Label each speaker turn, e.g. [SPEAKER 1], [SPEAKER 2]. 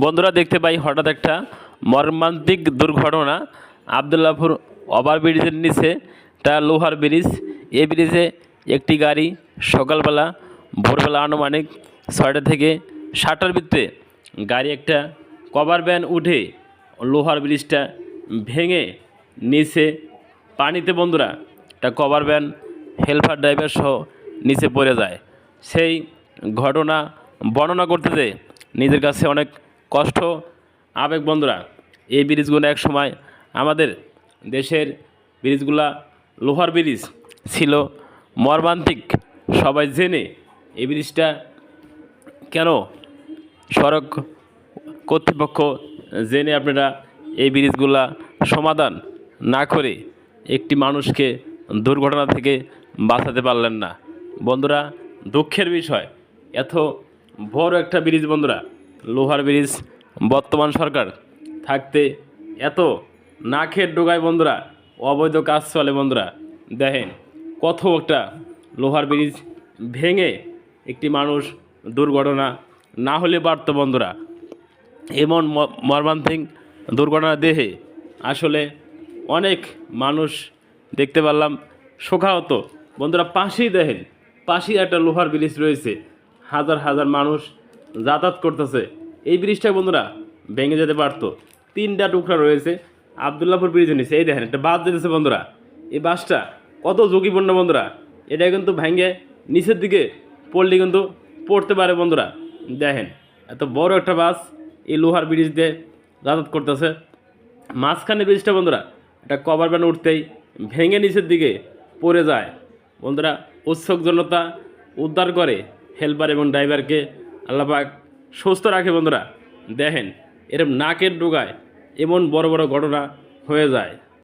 [SPEAKER 1] বন্ধুরা দেখতে পাই হঠাৎ একটা মর্মান্তিক দুর্ঘটনা। আবদুল্লাহপুর ওভারব্রিজের নিচে একটা লোহার ব্রিজ। এই ব্রিজে একটি গাড়ি সকালবেলা ভোরবেলা আনুমানিক 6টা থেকে 7টার ভিতরে গাড়ি একটা কভার ভ্যান উঠে লোহার ব্রিজটা ভেঙে নিচে পানিতে বন্ধুরা একটা কভার ভ্যান হেলপার ড্রাইভার সহ নিচে পড়ে যায়। সেই ঘটনা বর্ণনা করতে যেয়ে নিজের কাছে অনেক কষ্ট আবেগ বন্ধুরা। এই ব্রিজগুলো এক সময় আমাদের দেশের ব্রিজগুলা লোহার ব্রিজ ছিল, মর্মান্তিক। সবাই জেনে এই ব্রিজটা কেন সড়ক কর্তৃপক্ষ জেনে আপনারা এই ব্রিজগুলা সমাধান না করে একটি মানুষকে দুর্ঘটনা থেকে বাঁচাতে পারলেন না বন্ধুরা। দুঃখের বিষয়, এত বড় একটা ব্রিজ বন্ধুরা, লোহার ব্রিজ, বর্তমান সরকার থাকতে এত না খেয়ে ডোগায় বন্ধুরা অবৈধ কাজ চলে বন্ধুরা। দেখেন কত একটা লোহার ব্রিজ ভেঙে একটি মানুষ দুর্ঘটনা না হলে পারত বন্ধুরা। এমন মর্মান্তিক দুর্ঘটনা দেখে আসলে অনেক মানুষ দেখতে পারলাম শোকাহত বন্ধুরা। পাশেই দেখেন, পাশেই একটা লোহার ব্রিজ রয়েছে, হাজার হাজার মানুষ যাতায়াত করতেছে। এই ব্রিজটা বন্ধুরা ভেঙে যেতে পারতো। 3টা টুকরা রয়েছে আবদুল্লাহপুর ব্রিজের নিচে। এই দেখেন একটা বাস যেতেছে বন্ধুরা, এই বাসটা কত ঝুঁকিপূর্ণ বন্ধুরা। এটা কিন্তু ভেঙে নিচের দিকে পড়লে কিন্তু পড়তে পারে বন্ধুরা। দেখেন এত বড় একটা বাস এই লোহার ব্রিজ দিয়ে যাতায়াত করতেছে। মাঝখানে ব্রিজটা বন্ধুরা একটা কভার ভ্যান উঠতেই ভেঙে নিচের দিকে পড়ে যায় বন্ধুরা। উৎসুক জনতা উদ্ধার করে হেল্পার এবং ড্রাইভারকে আল্লাহ পাক সুস্থ রাখে বন্ধুরা। দেখেন এরকম নাকের ডোগায় এমন বড় বড় ঘটনা হয়ে যায়।